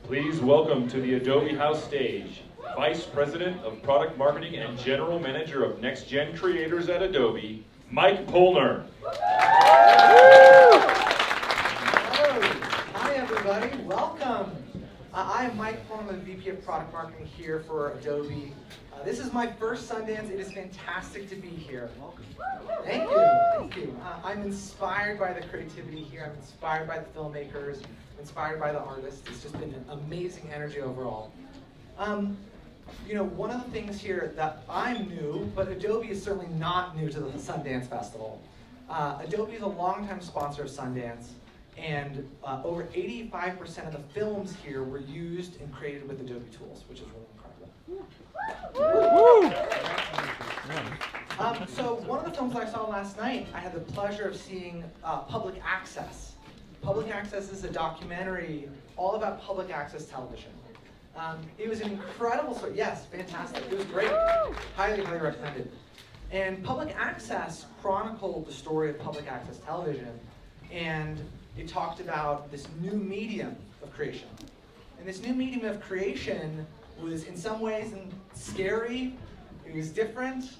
Please welcome to the Adobe House stage, Vice President of Product Marketing and General Manager of Next Gen Creators at Adobe, Mike Polner. Hello. Hi, everybody. Welcome. I'm Mike Polner, the VP of Product Marketing here for Adobe. This is my first Sundance. It is fantastic to be here. Thank you. Thank you. I'm inspired by the creativity here. I'm inspired by the filmmakers. Inspired by the artists. It's just been an amazing energy overall. One of the things here that I'm new, but Adobe is certainly not new to the Sundance Festival. Adobe is a longtime sponsor of Sundance, and over 85% of the films here were used and created with Adobe tools, which is really incredible. So one of the films I saw last night, I had the pleasure of seeing Public Access. Public Access is a documentary all about public access television. It was an incredible story. Yes, fantastic. It was great. Highly, highly recommended. And Public Access chronicled the story of public access television, and it talked about this new medium of creation. And this new medium of creation was in some ways scary. It was different.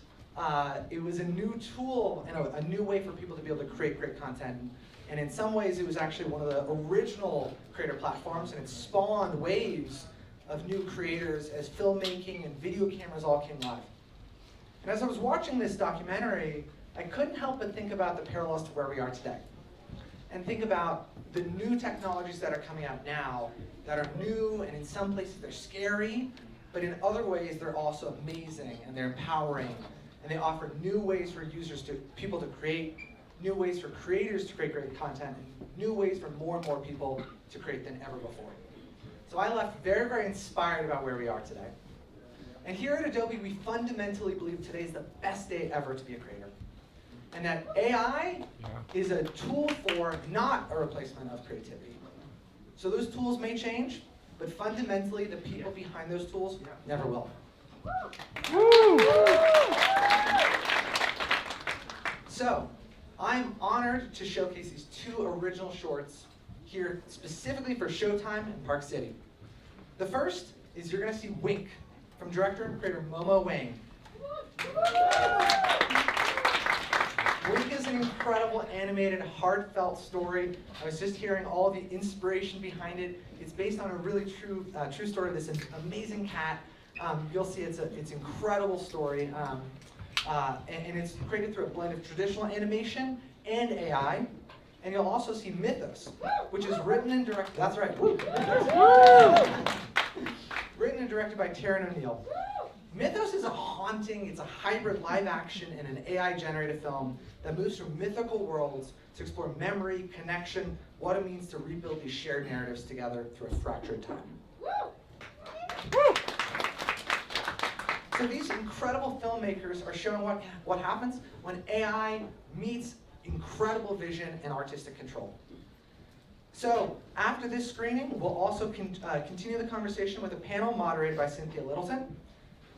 It was a new tool and a new way for people to be able to create great content. And in some ways, it was actually one of the original creator platforms, and it spawned waves of new creators as filmmaking and video cameras all came live. And as I was watching this documentary, I couldn't help but think about the parallels to where we are today. And think about the new technologies that are coming out now that are new, and in some places they're scary, but in other ways they're also amazing and they're empowering. And they offer new ways for people to create, new ways for creators to create great content, and new ways for more and more people to create than ever before. So I left very, very inspired about where we are today. And here at Adobe, we fundamentally believe today is the best day ever to be a creator. And that AI is a tool for, not a replacement of creativity. So those tools may change, but fundamentally the people behind those tools never will. So, I'm honored to showcase these two original shorts here specifically for Showtime and Park City. The first is you're going to see Wink from director and creator Momo Wang. Wink is an incredible animated, heartfelt story. I was just hearing all the inspiration behind it. It's based on a really true story of this amazing cat. You'll see it's an incredible story. And it's created through a blend of traditional animation and AI. And you'll also see MythOS, which is written and directed. That's right. Written and directed by Taryn O'Neill. MythOS is it's a hybrid live action and an AI generative film that moves through mythical worlds to explore memory, connection, what it means to rebuild these shared narratives together through a fractured time. So these incredible filmmakers are showing what happens when AI meets incredible vision and artistic control. So after this screening, we'll also continue the conversation with a panel moderated by Cynthia Littleton,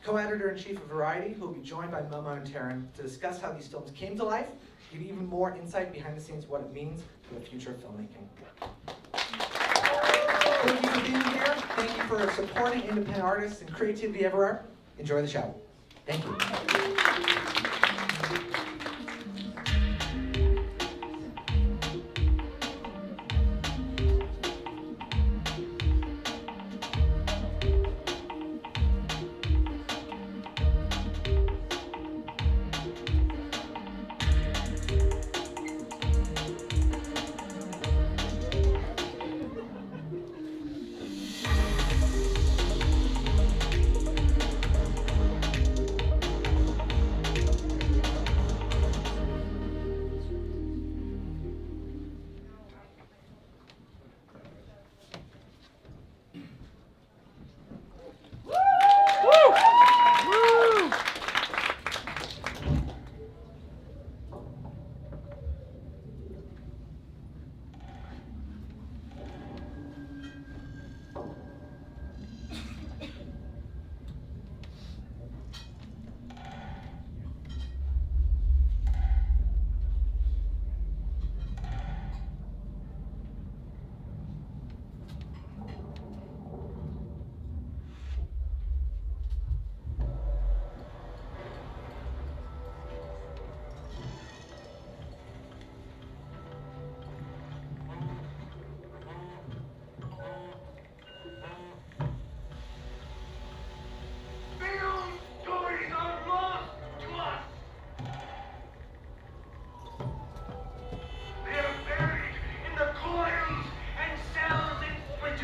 co-editor-in-chief of Variety, who will be joined by Momo and Taryn to discuss how these films came to life, give even more insight behind the scenes what it means for the future of filmmaking. Thank you for being here. Thank you for supporting independent artists and creativity everywhere. Enjoy the show. Thank you.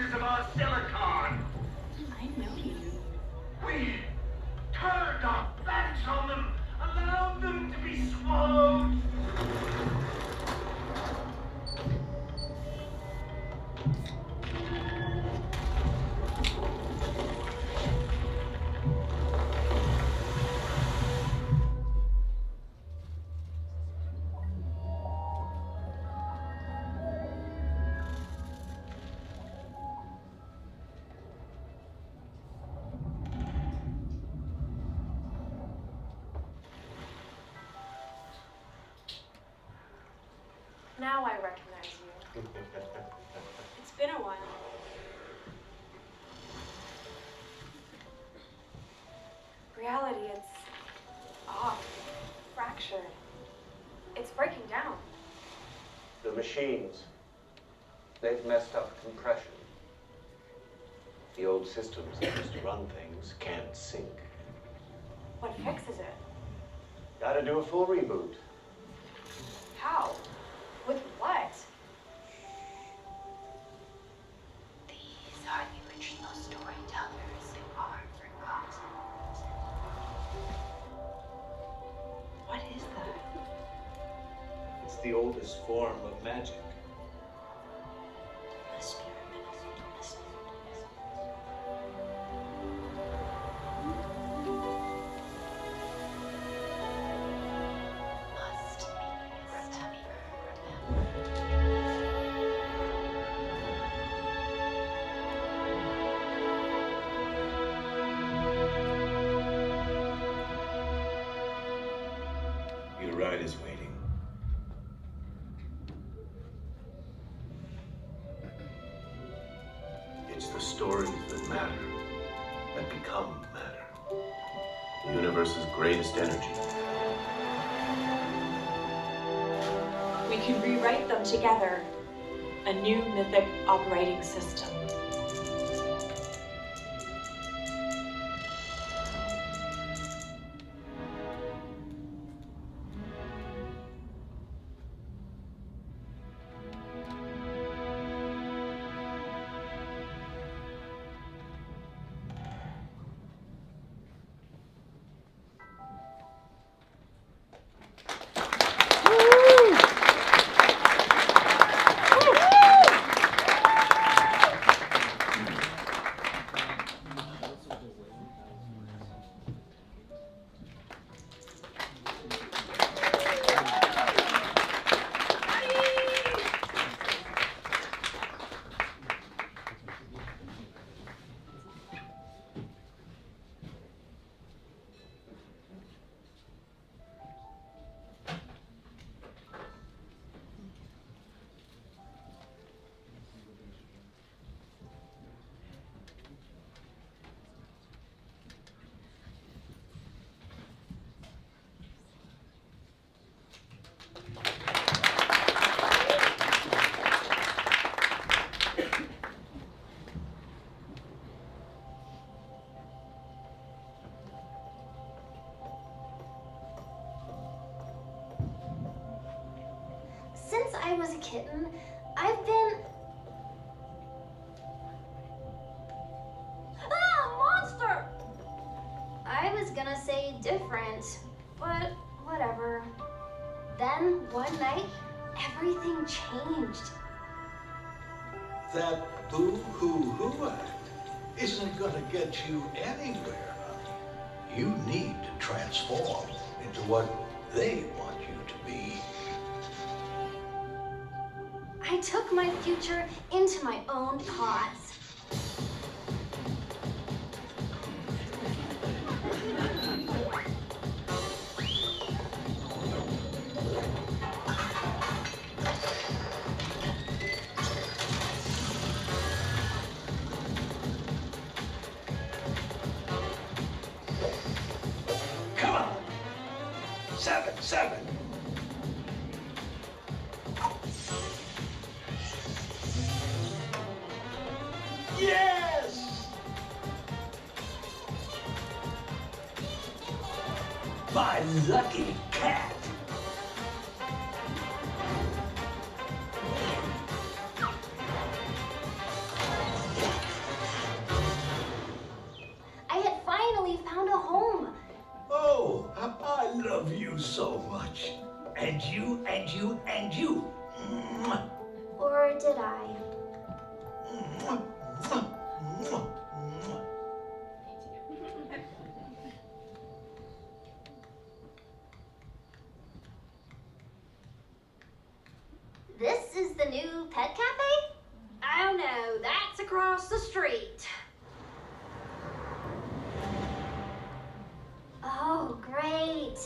pieces of our silicon. I know you. We turned our backs on them, allowed them to be swallowed. Now I recognize you. It's been a while. Reality, it's off, fractured. It's breaking down. The machines, they've messed up compression. The old systems that used to run things can't sync. What fixes it? Gotta do a full reboot. How? With what? These are the original storytellers who are forgotten. What is that? It's the oldest form of magic. Your ride is waiting. It's the stories that matter, that become matter. The universe's greatest energy. We can rewrite them together. A new mythic operating system. Since I was a kitten, I've been... Ah, monster! I was gonna say different, but whatever. Then, one night, everything changed. That boo-hoo-hoo act isn't gonna get you anywhere, honey. You need to transform into what they want you to be. I took my future into my own paws. Come on. 7-7. Yes! My lucky cat. and you, and you, and you. Mwah. Or did I? Mwah, mwah, mwah, mwah. This is the new pet cafe? I don't know, that's across the street. Oh, great.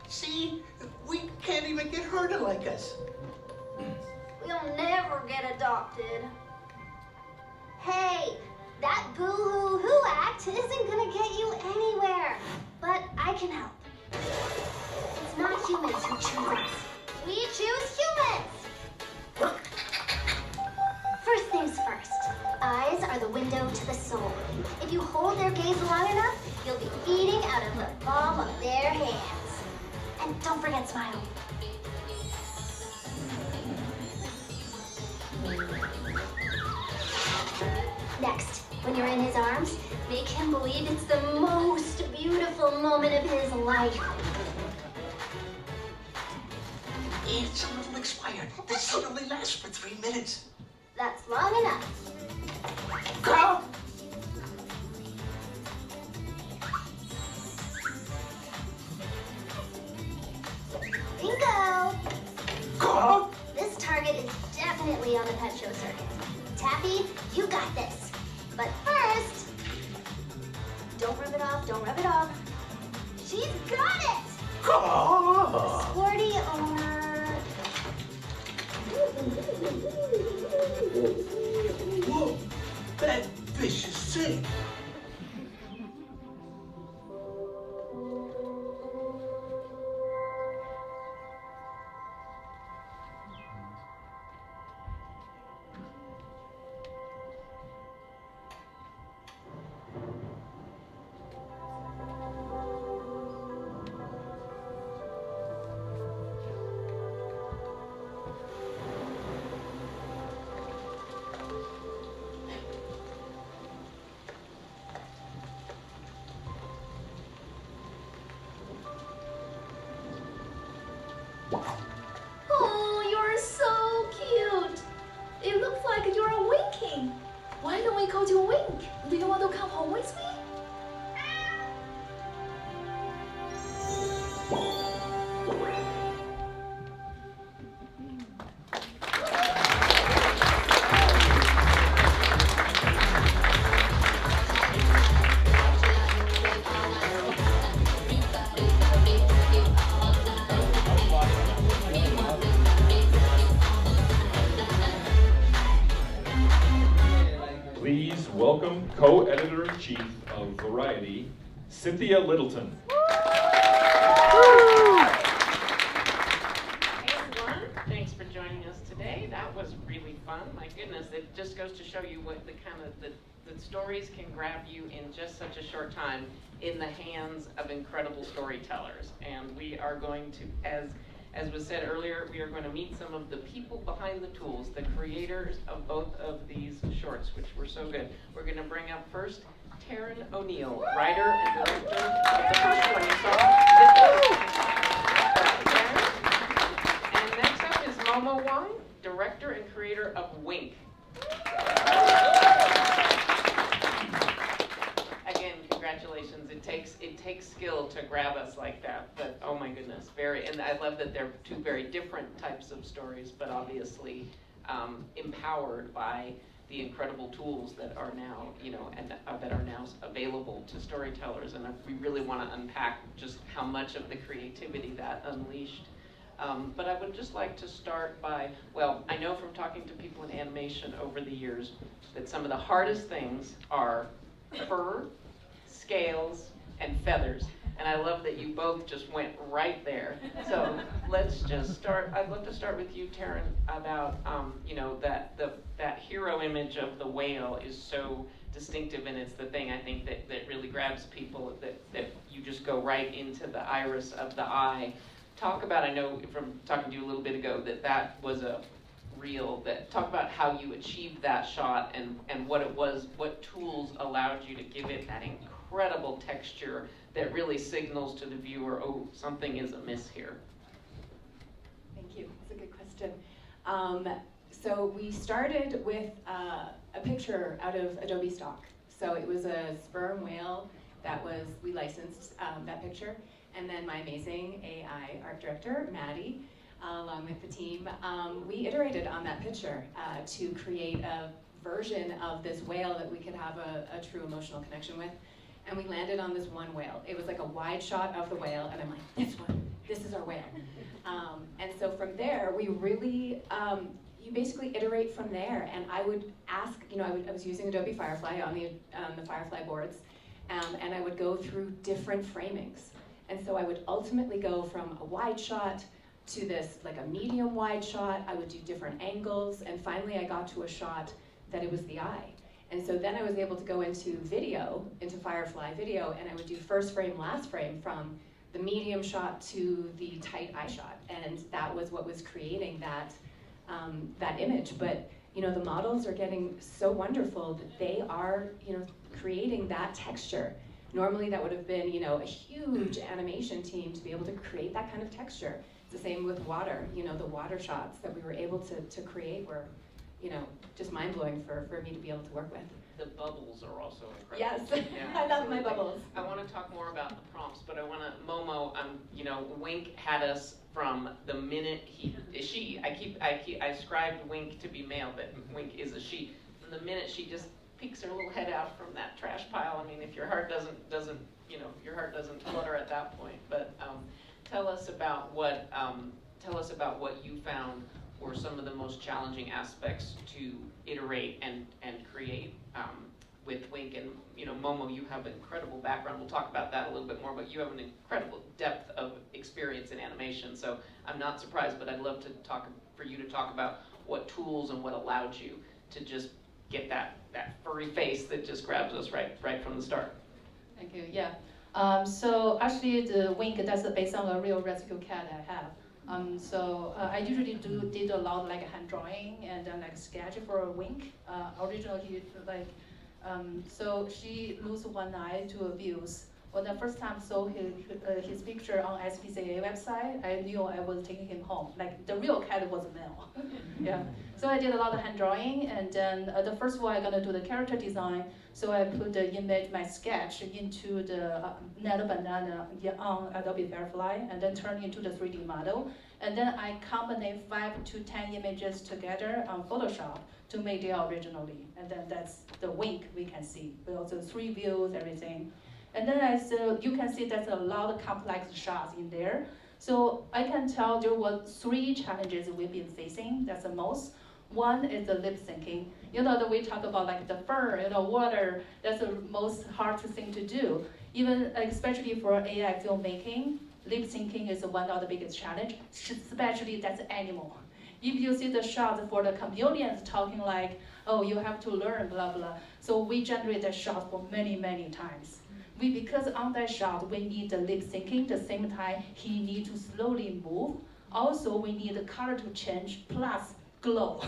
See, we can't even get her to like us. We'll never get adopted. Hey, that boo-hoo-hoo act isn't gonna get you anywhere. But I can help. It's not humans who choose us. We choose humans! First things first. Eyes are the window to the soul. If you hold their gaze long enough, you'll be eating out of the palm of their hands. And don't forget smiling. Next, when you're in his arms, make him believe it's the most beautiful moment of his life. It's a little expired. This should only last for 3 minutes. That's long enough. Go! Bingo! Go! This target is definitely on the pet show circuit. Taffy, you got this. But first, don't rub it off, don't rub it off. She's got it! Go! Sporty owner. Whoa! That vicious thing. Oh, you're so cute. It looks like you're winking. Why don't we go to Wink? Do you want to come home with me? Please welcome co-editor-in-chief of Variety, Cynthia Littleton. Hey everyone, thanks for joining us today. That was really fun. My goodness, it just goes to show you what the stories can grab you in just such a short time in the hands of incredible storytellers. And we are going to, as was said earlier, we are going to meet some of the people behind the tools, the creators of both of these shorts, which were so good. We're going to bring up first Taryn O'Neill, writer and director of the first one you saw, Littleton. And next up is Momo Wang, director and creator of Wang. Again, congratulations. It takes skill to grab us like that, but oh my goodness, and I love that they're two very different types of stories, but obviously empowered by the incredible tools that are now, that are now available to storytellers, and we really want to unpack just how much of the creativity that unleashed. But I would just like to start by, I know from talking to people in animation over the years that some of the hardest things are fur, scales, and feathers. And I love that you both just went right there. So let's just start. I'd love to start with you, Taryn, about that hero image of the whale is so distinctive, and it's the thing I think that really grabs people, that you just go right into the iris of the eye. Talk about, I know from talking to you a little bit ago, that was a real, talk about how you achieved that shot and what it was, what tools allowed you to give it that incredible texture, that really signals to the viewer, oh, something is amiss here? Thank you. That's a good question. So we started with a picture out of Adobe stock. So it was a sperm whale we licensed that picture. And then my amazing AI art director, Maddie, along with the team, we iterated on that picture to create a version of this whale that we could have a true emotional connection with. And we landed on this one whale. It was like a wide shot of the whale, and I'm like, this is our whale. And so from there, we really, you basically iterate from there. And I would ask, I was using Adobe Firefly on the Firefly boards, and I would go through different framings. And so I would ultimately go from a wide shot to this, like a medium wide shot. I would do different angles, and finally I got to a shot that it was the eye. And so then I was able to go into Firefly video, and I would do first frame, last frame from the medium shot to the tight eye shot. And that was what was creating that image. But the models are getting so wonderful that they are, creating that texture. Normally that would have been, a huge animation team to be able to create that kind of texture. It's the same with water. The water shots that we were able to create were, just mind-blowing for me to be able to work with. The bubbles are also incredible. Yes, Yeah, I love my bubbles. I want to talk more about the prompts, but I want to, Momo, Wink had us from the minute I ascribed Wink to be male, but Wink is a she. From the minute she just peeks her little head out from that trash pile, I mean, if your heart doesn't flutter at that point. But tell us about what you found were some of the most challenging aspects to iterate and create with Wink. And Momo, you have an incredible background. We'll talk about that a little bit more, but you have an incredible depth of experience in animation. So I'm not surprised, but I'd love for you to talk about what tools and what allowed you to just get that furry face that just grabs us right from the start. Thank you. Yeah. So actually, the Wink, that's based on a real rescue cat I have. I usually did a lot like hand drawing and then like sketch for a Wink. Originally, so she lose one eye to abuse. When the first time saw his picture on SPCA website, I knew I was taking him home. Like the real cat was male. Yeah. So I did a lot of hand drawing, and then the first one I'm gonna do the character design. So I put the image, my sketch, into the Nano Banana on Adobe Firefly, and then turn into the 3D model. And then I combine 5 to 10 images together on Photoshop to make it originally. And then that's the Wink we can see. We also 3 views, everything. And then you can see there's a lot of complex shots in there. So I can tell there were 3 challenges we've been facing. That's the most. One is the lip syncing. That we talk about like the fur, water. That's the most hard thing to do. Even especially for AI filmmaking, lip syncing is one of the biggest challenge. Especially that's animal. If you see the shots for the chameleons talking like, oh, you have to learn, blah blah. So we generate that shot for many times. Because on that shot, we need the lip syncing. The same time, he need to slowly move. Also, we need the color to change plus glow.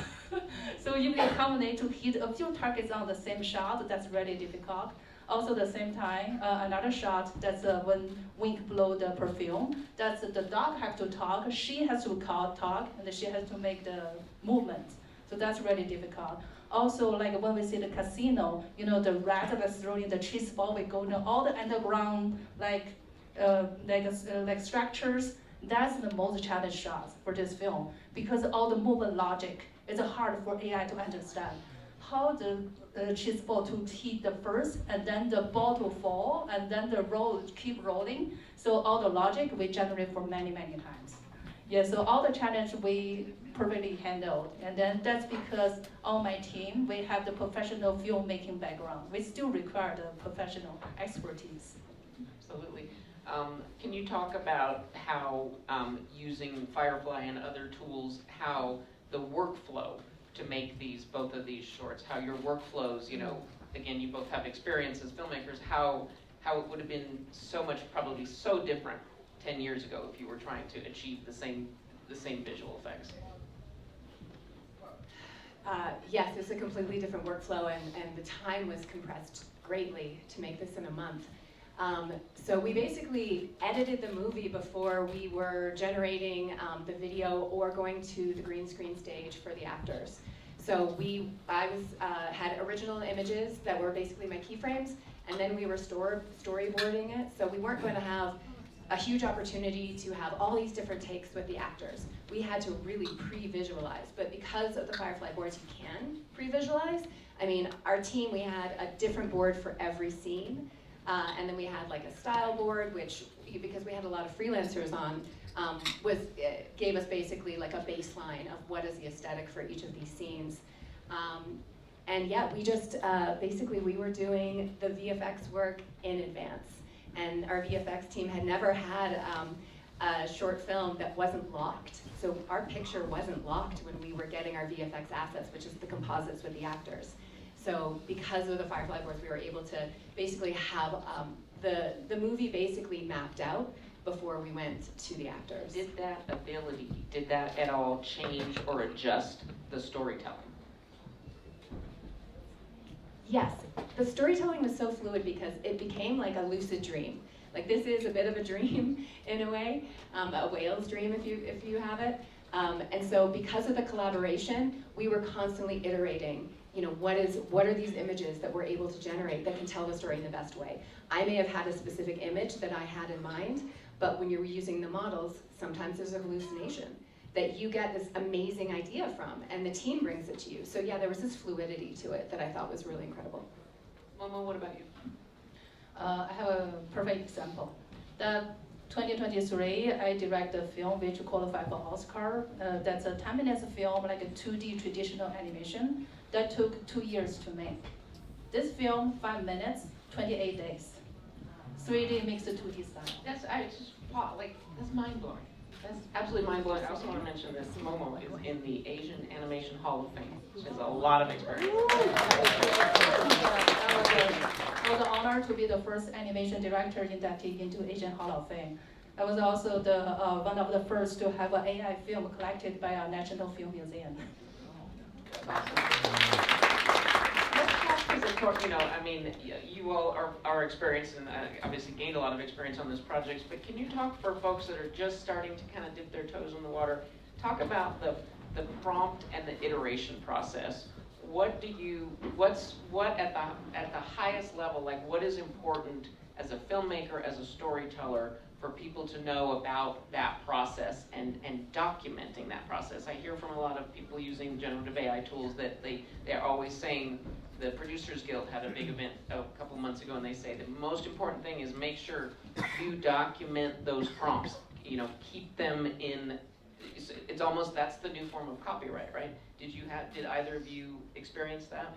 So if you combine to hit a few targets on the same shot, that's really difficult. Also, the same time, another shot, that's when Wink blow the perfume. That's the dog have to talk. She has to talk, and she has to make the movement. So that's really difficult. Also, like when we see the casino, the rat that's throwing the cheese ball, we go to all the underground like structures. That's the most challenging shots for this film because all the movement logic is hard for AI to understand. How the cheese ball to hit the first, and then the ball to fall, and then the roll keep rolling. So all the logic we generate for many times. Yeah, so all the challenge we perfectly handled. And then that's because on my team, we have the professional filmmaking background. We still require the professional expertise. Absolutely. Can you talk about how using Firefly and other tools, how the workflow to make both of these shorts, how your workflows, again, you both have experience as filmmakers, how it would have been probably so different 10 years ago if you were trying to achieve the same visual effects? Yes, it's a completely different workflow, and the time was compressed greatly to make this in a month. So we basically edited the movie before we were generating the video or going to the green screen stage for the actors. So I had original images that were basically my keyframes, and then we were storyboarding it. So we weren't going to have a huge opportunity to have all these different takes with the actors. We had to really pre-visualize, but because of the Firefly boards, you can pre-visualize. I mean, our team, we had a different board for every scene, and then we had like a style board, which, because we had a lot of freelancers on, gave us basically like a baseline of what is the aesthetic for each of these scenes. And yeah, we just, basically we were doing the VFX work in advance. And our VFX team had never had a short film that wasn't locked. So our picture wasn't locked when we were getting our VFX assets, which is the composites with the actors. So because of the Firefly boards, we were able to basically have the movie basically mapped out before we went to the actors. Did that at all change or adjust the storytelling? Yes, the storytelling was so fluid because it became like a lucid dream. Like this is a bit of a dream in a way, a whale's dream if you have it. And so because of the collaboration, we were constantly iterating, you know, what are these images that we're able to generate that can tell the story in the best way. I may have had a specific image that I had in mind, but when you're using the models, sometimes there's a hallucination that you get this amazing idea from, and the team brings it to you. So yeah, there was this fluidity to it that I thought was really incredible. Momo, what about you? I have a perfect example. The 2023, I direct a film which qualified for Oscar. That's a 10-minute film, like a 2D traditional animation that took 2 years to make. This film, 5 minutes, 28 days. 3D mixed to 2D style. That's mind-blowing. That's absolutely mind-blowing. I also want to mention this. Momo is in the Asian Animation Hall of Fame. She has a lot of experience. I was honored to be the first animation director inducted into Asian Hall of Fame. I was also one of the first to have an AI film collected by our National Film Museum. You know, I mean, you all are experienced and obviously gained a lot of experience on this project, but can you talk for folks that are just starting to kind of dip their toes in the water, talk about the prompt and the iteration process. What at the highest level, like what is important as a filmmaker, as a storyteller, for people to know about that process and documenting that process? I hear from a lot of people using generative AI tools that they're always saying. The Producers Guild had a big event a couple months ago, and they say the most important thing is make sure you document those prompts. You know, keep them in. It's almost, that's the new form of copyright, right? Did either of you experience that?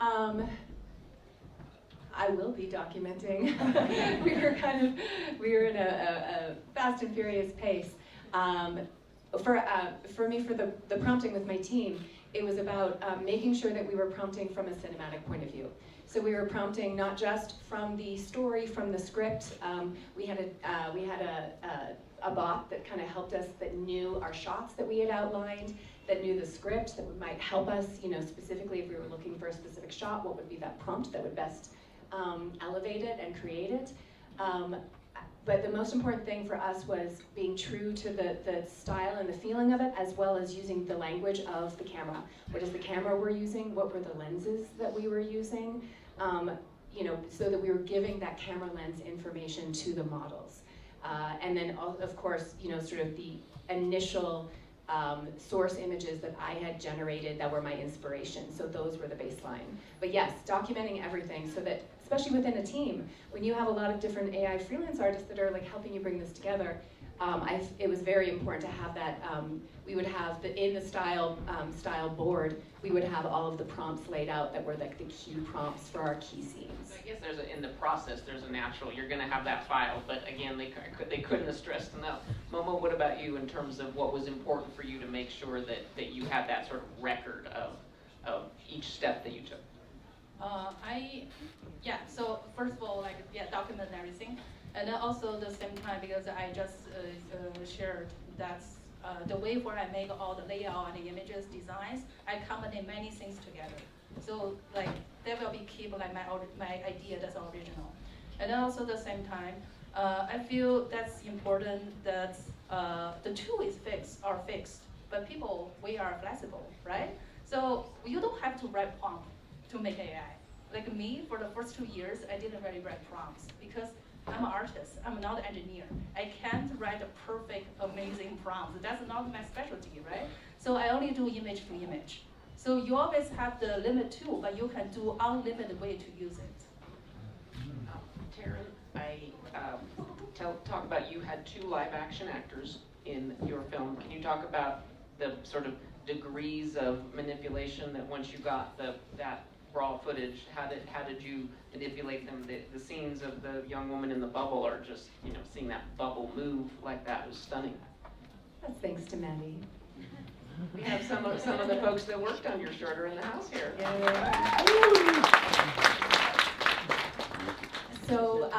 I will be documenting. we were in a fast and furious pace. For me, for the prompting with my team, it was about making sure that we were prompting from a cinematic point of view. So we were prompting not just from the story, from the script. We had a bot that kind of helped us, that knew our shots that we had outlined, that knew the script, that might help us, you know, specifically if we were looking for a specific shot, what would be that prompt that would best elevate it and create it. But the most important thing for us was being true to the style and the feeling of it, as well as using the language of the camera. What is the camera we're using? What were the lenses that we were using? You know, so that we were giving that camera lens information to the models. And then, of course, you know, sort of the initial source images that I had generated that were my inspiration. So those were the baseline. But yes, documenting everything so that, especially within a team, when you have a lot of different AI freelance artists that are like helping you bring this together, it was very important to have that. We would have in the style board, we would have all of the prompts laid out that were like the key prompts for our key scenes. I guess in the process, there's a natural, you're going to have that file, but again, they couldn't have stressed enough. Momo, what about you in terms of what was important for you to make sure that you had that sort of record of each step that you took? So first of all, document everything. And then also at the same time, because I just shared that the way where I make all the layout and the images, designs, I combine many things together. So like that will be keep like my idea that's original. And then also at the same time, I feel that's important that the tool is fixed, but people, we are flexible, right? So you don't have to write prompt to make AI. Like me, for the first 2 years, I didn't really write prompts because I'm an artist, I'm not an engineer. I can't write a perfect, amazing prompt. That's not my specialty, right? So I only do image to image. So you always have the limit tool, but you can do unlimited way to use it. Taryn, talk about, you had 2 live action actors in your film. Can you talk about the sort of degrees of manipulation that once you got that raw footage, how did you manipulate them? The scenes of the young woman in the bubble are just, seeing that bubble move like that was stunning. That's thanks to Maddie. We have some of the folks that worked on your short are in the house here. So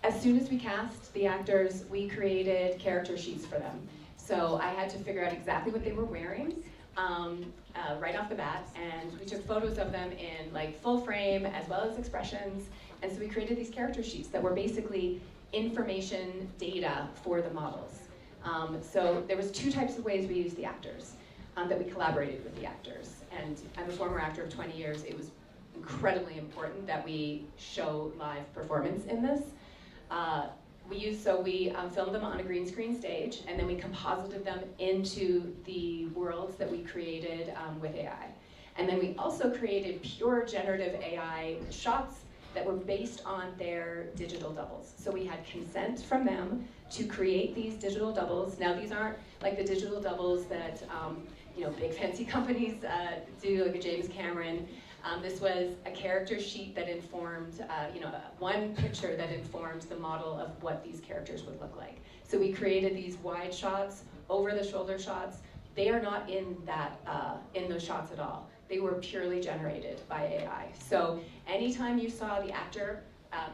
as soon as we cast the actors, we created character sheets for them. So I had to figure out exactly what they were wearing right off the bat, and we took photos of them in like full frame as well as expressions, and so we created these character sheets that were basically information data for the models. So there was 2 types of ways we used the actors, that we collaborated with the actors. And I'm a former actor of 20 years. It was incredibly important that we show live performance in this. We filmed them on a green screen stage, and then we composited them into the worlds that we created with AI. And then we also created pure generative AI shots that were based on their digital doubles. So we had consent from them to create these digital doubles. Now these aren't like the digital doubles that big fancy companies do, like a James Cameron. This was a character sheet that informed, one picture that informed the model of what these characters would look like. So we created these wide shots, over-the-shoulder shots. They are not in those shots at all. They were purely generated by AI. So anytime you saw the actor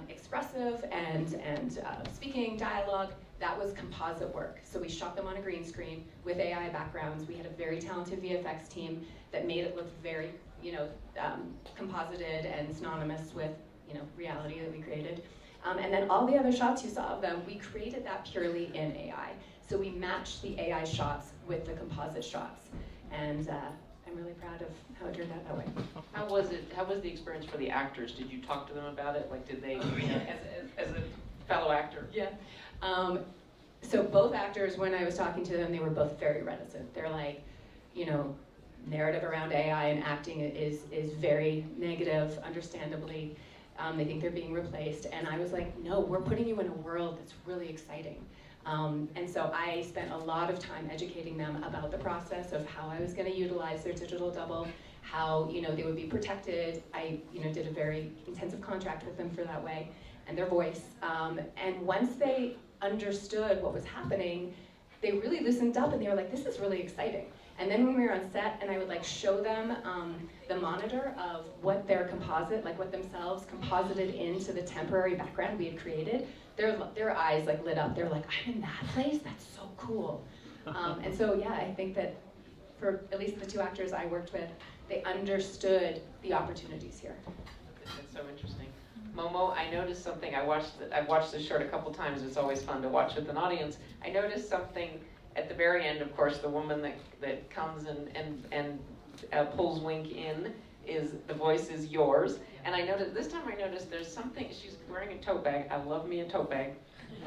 expressive and speaking dialogue, that was composite work. So we shot them on a green screen with AI backgrounds. We had a very talented VFX team that made it look very, composited and synonymous with, reality that we created. And then all the other shots you saw of them, we created that purely in AI. So we matched the AI shots with the composite shots. And I'm really proud of how it turned out that way. How was the experience for the actors? Did you talk to them about it? Like, did they, as a fellow actor? Yeah. So both actors, when I was talking to them, they were both very reticent. They're like, narrative around AI and acting is very negative, understandably. They think they're being replaced. And I was like, no, we're putting you in a world that's really exciting. And so I spent a lot of time educating them about the process of how I was going to utilize their digital double, how they would be protected. I did a very intensive contract with them for that way, and their voice. And once they understood what was happening, they really loosened up and they were like, this is really exciting. And then when we were on set and I would like show them the monitor of what their composite, like what themselves composited into the temporary background we had created, their eyes like lit up. They're like, I'm in that place? That's so cool. And so yeah, I think that for at least the 2 actors I worked with, they understood the opportunities here. That's so interesting. Momo, I noticed something. I've watched this short a couple times. It's always fun to watch with an audience. I noticed something at the very end. Of course, the woman that comes and pulls Wink in, the voice is yours. And I noticed this time there's something. She's wearing a tote bag. I love me a tote bag.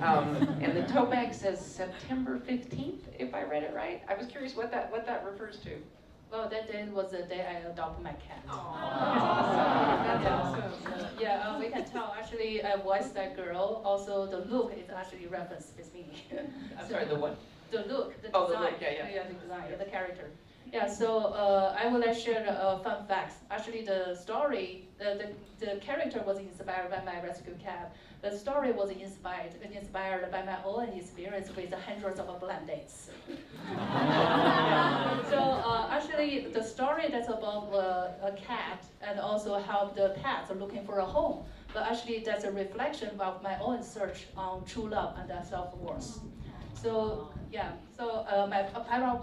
And the tote bag says September 15th, if I read it right. I was curious what that refers to. Well, that day was the day I adopted my cat. That's awesome. Yeah, we can tell. Actually, I voiced that girl. Also, the look is actually referenced with me. I'm sorry, the what? The look, the design. Oh, the look, yeah. Yeah, the design, the character. Yeah, so I will share fun facts. Actually, the story, the character was inspired by my rescue cat. The story was inspired by my own experience with hundreds of blind dates. So actually, the story that's about a cat and also how the pets are looking for a home. But actually, that's a reflection of my own search on true love and self-worth. So yeah, so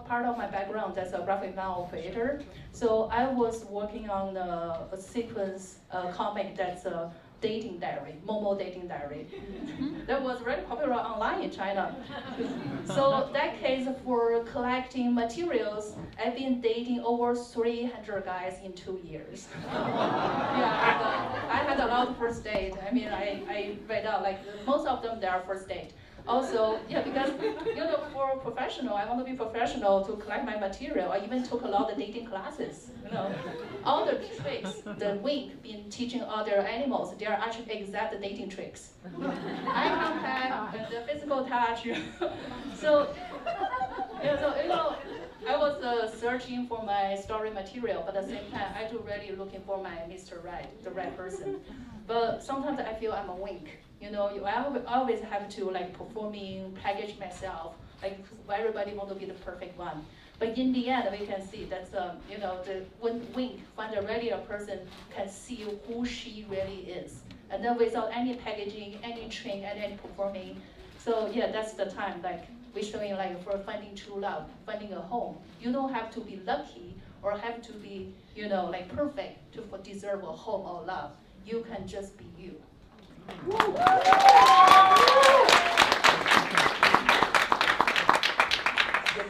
part of my background as a graphic novel creator. So I was working on a sequence comic that's a dating diary, Momo dating diary. That was very popular online in China. So that case for collecting materials, I've been dating over 300 guys in 2 years. Yeah, I had a lot of first date. I mean, I read out like most of them they are first date. Also, yeah, because for professional, I want to be professional to collect my material. I even took a lot of dating classes. All the tricks the wink been teaching other animals, they are actually exact dating tricks. Eye contact and the physical touch. So, I was searching for my story material, but at the same time, I do really looking for my Mr. Right, the right person. But sometimes I feel I'm a wink. I always have to like performing, package myself. Like everybody want to be the perfect one. But in the end, we can see that's when wink find a regular person can see who she really is, and then without any packaging, any training, and any performing. So yeah, that's the time like we're showing like for finding true love, finding a home. You don't have to be lucky or have to be like perfect to deserve a home or love. You can just be you. The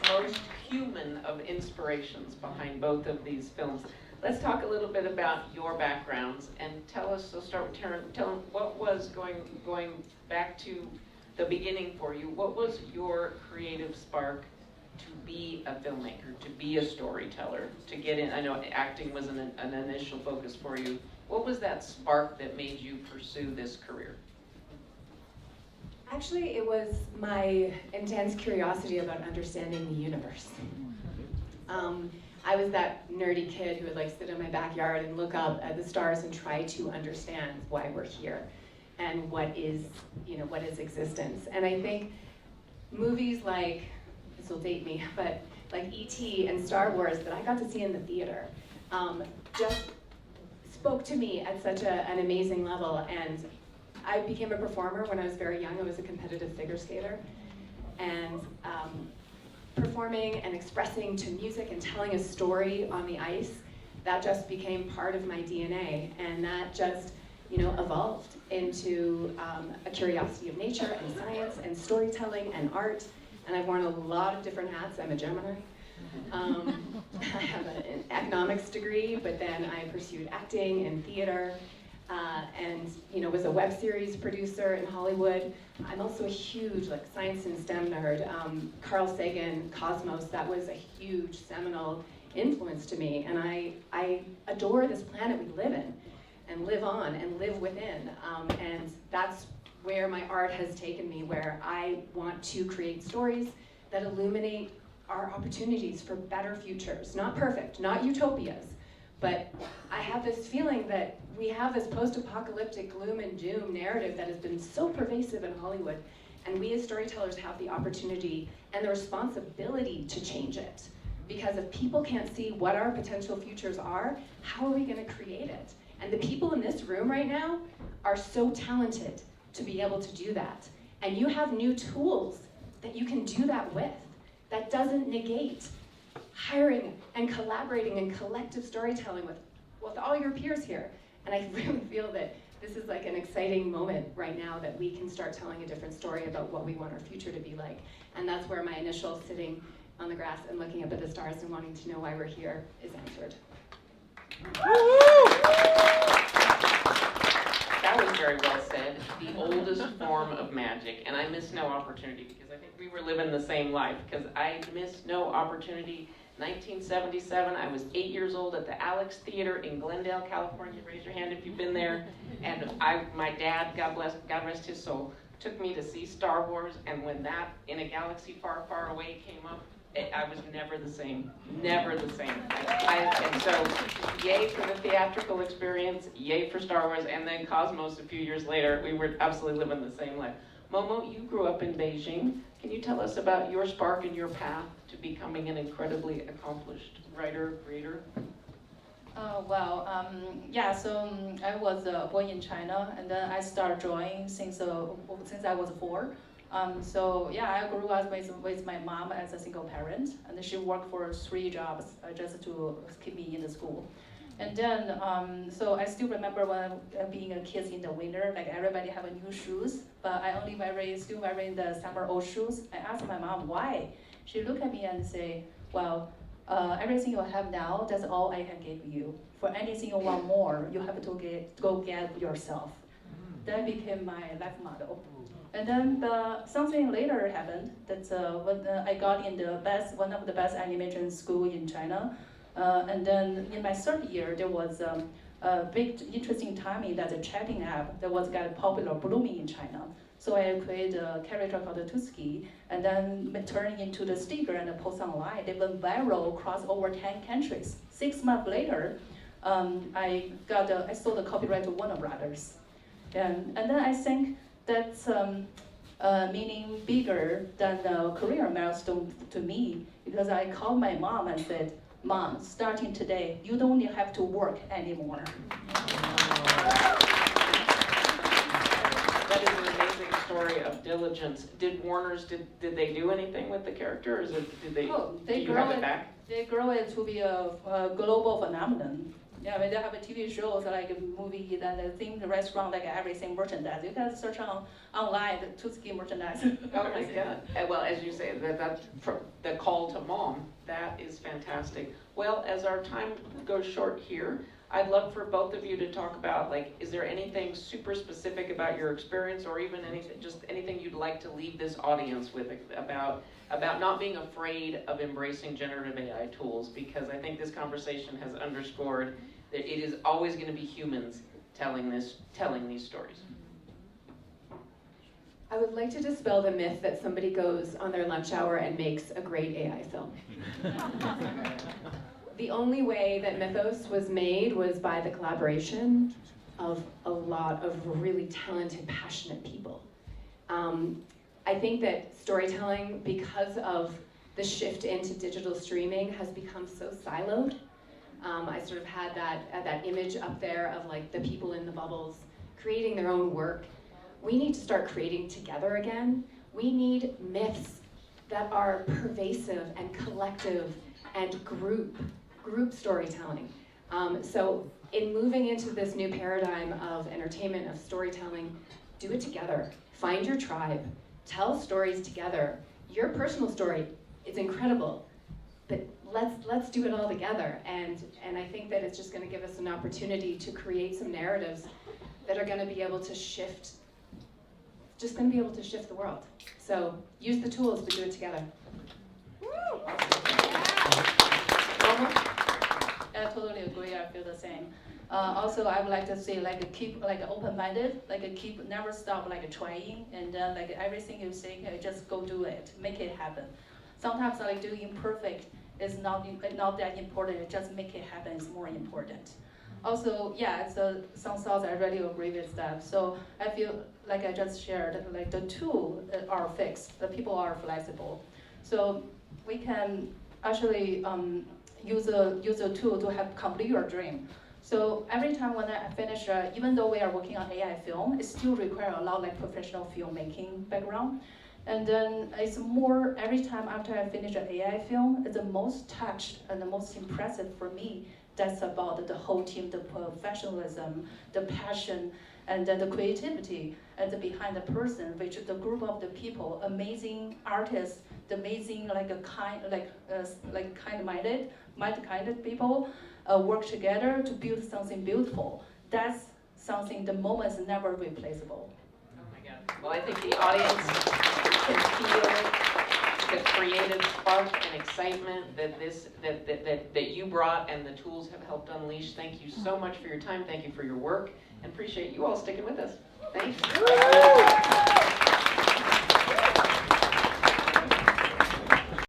most human of inspirations behind both of these films. Let's talk a little bit about your backgrounds and tell us, so start with Taryn, tell them what was going back to the beginning for you. What was your creative spark to be a filmmaker, to be a storyteller, to get in? I know acting was an initial focus for you. What was that spark that made you pursue this career? Actually, it was my intense curiosity about understanding the universe. I was that nerdy kid who would like sit in my backyard and look up at the stars and try to understand why we're here and what is existence. And I think movies like, this will date me, but like E.T. and Star Wars that I got to see in the theater just spoke to me at such an amazing level. And I became a performer when I was very young. I was a competitive figure skater. And performing and expressing to music and telling a story on the ice, that just became part of my DNA. And that just evolved into a curiosity of nature and science and storytelling and art. And I've worn a lot of different hats. I'm a Gemini. I have an economics degree, but then I pursued acting and theater, and was a web series producer in Hollywood. I'm also a huge science and STEM nerd. Carl Sagan, Cosmos, that was a huge seminal influence to me, and I adore this planet we live in, and live on, and live within, and that's where my art has taken me, where I want to create stories that illuminate our opportunities for better futures. Not perfect, not utopias, but I have this feeling that we have this post-apocalyptic gloom and doom narrative that has been so pervasive in Hollywood, and we as storytellers have the opportunity and the responsibility to change it. Because if people can't see what our potential futures are, how are we gonna create it? And the people in this room right now are so talented to be able to do that. And you have new tools that you can do that with. That doesn't negate hiring and collaborating and collective storytelling with all your peers here. And I really feel that this is like an exciting moment right now that we can start telling a different story about what we want our future to be like. And that's where my initial sitting on the grass and looking up at the stars and wanting to know why we're here is answered. That was very well said. The oldest form of magic, and I miss no opportunity, because I think we were living the same life, because I missed no opportunity. 1977, I was 8 years old at the Alex Theater in Glendale, California. Raise your hand if you've been there. And my dad, God rest his soul, took me to see Star Wars, and when that In a Galaxy Far, Far Away came up, I was never the same, never the same. And so, yay for the theatrical experience, yay for Star Wars, and then Cosmos a few years later, we were absolutely living the same life. Momo, you grew up in Beijing. Can you tell us about your spark and your path to becoming an incredibly accomplished writer, creator? I was born in China, and then I started drawing since I was 4. So yeah, I grew up with my mom as a single parent, and she worked for 3 jobs just to keep me in the school. And then, so I still remember when being a kid in the winter, like everybody have a new shoes, but I only still wearing the summer old shoes. I asked my mom why. She looked at me and say, well, everything you have now, that's all I can give you. For anything you want more, you have to go get yourself. That became my life motto. And then something later happened. That's when I got in one of the best animation school in China. And then in my 3rd year, there was a big interesting timing that the chatting app that was got popular, blooming in China. So I created a character called Tuski, and then turned into the sticker and post online. They went viral across over 10 countries. 6 months later, I sold the copyright to Warner Brothers. And then I think that's meaning bigger than the career milestone to me, because I called my mom and said, Mom, starting today, you don't have to work anymore. That is an amazing story of diligence. Did Warner's, did they do anything with the character, or did you have it back? They grow it to be a global phenomenon. Yeah, I mean, they have a TV shows like a movie, and the themed restaurant, like everything merchandise. You can search online the Tuski merchandise. Oh my God! Well, as you say, that's the call to mom. That is fantastic. Well, as our time goes short here, I'd love for both of you to talk about, like, is there anything super specific about your experience, or even anything you'd like to leave this audience with about not being afraid of embracing generative AI tools? Because I think this conversation has underscored that it is always going to be humans telling these stories. I would like to dispel the myth that somebody goes on their lunch hour and makes a great AI film. The only way that MythOS was made was by the collaboration of a lot of really talented, passionate people. I think that storytelling, because of the shift into digital streaming, has become so siloed. I sort of had that image up there of like the people in the bubbles creating their own work. We need to start creating together again. We need myths that are pervasive and collective and group storytelling. So in moving into this new paradigm of entertainment, of storytelling, do it together. Find your tribe. Tell stories together. Your personal story is incredible, but let's do it all together. And I think that it's just going to give us an opportunity to create some narratives that are going to be able to shift, the world. So use the tools, but do it together. I totally agree. I feel the same. Also, I would like to say, like, keep like open-minded, like never stop like trying, and then like everything you say, just go do it, make it happen. Sometimes like doing imperfect is not that important. Just make it happen is more important. Also, yeah, some thoughts I really agree with that. So I feel like I just shared, like the tools are fixed, the people are flexible. So we can actually use a tool to have complete your dream. So every time when I finish, even though we are working on AI film, it still requires a lot like professional filmmaking background. And then it's more, every time after I finish an AI film, it's the most touched and the most impressive for me. That's about the whole team, the professionalism, the passion, and then the creativity and the behind the person, which is the group of the people, amazing artists, the amazing kind-minded people work together to build something beautiful. That's something the moment is never replaceable. Oh my God. Well, I think the audience can feel the creative spark and excitement that you brought and the tools have helped unleash. Thank you so much for your time. Thank you for your work, and appreciate you all sticking with us. Thanks.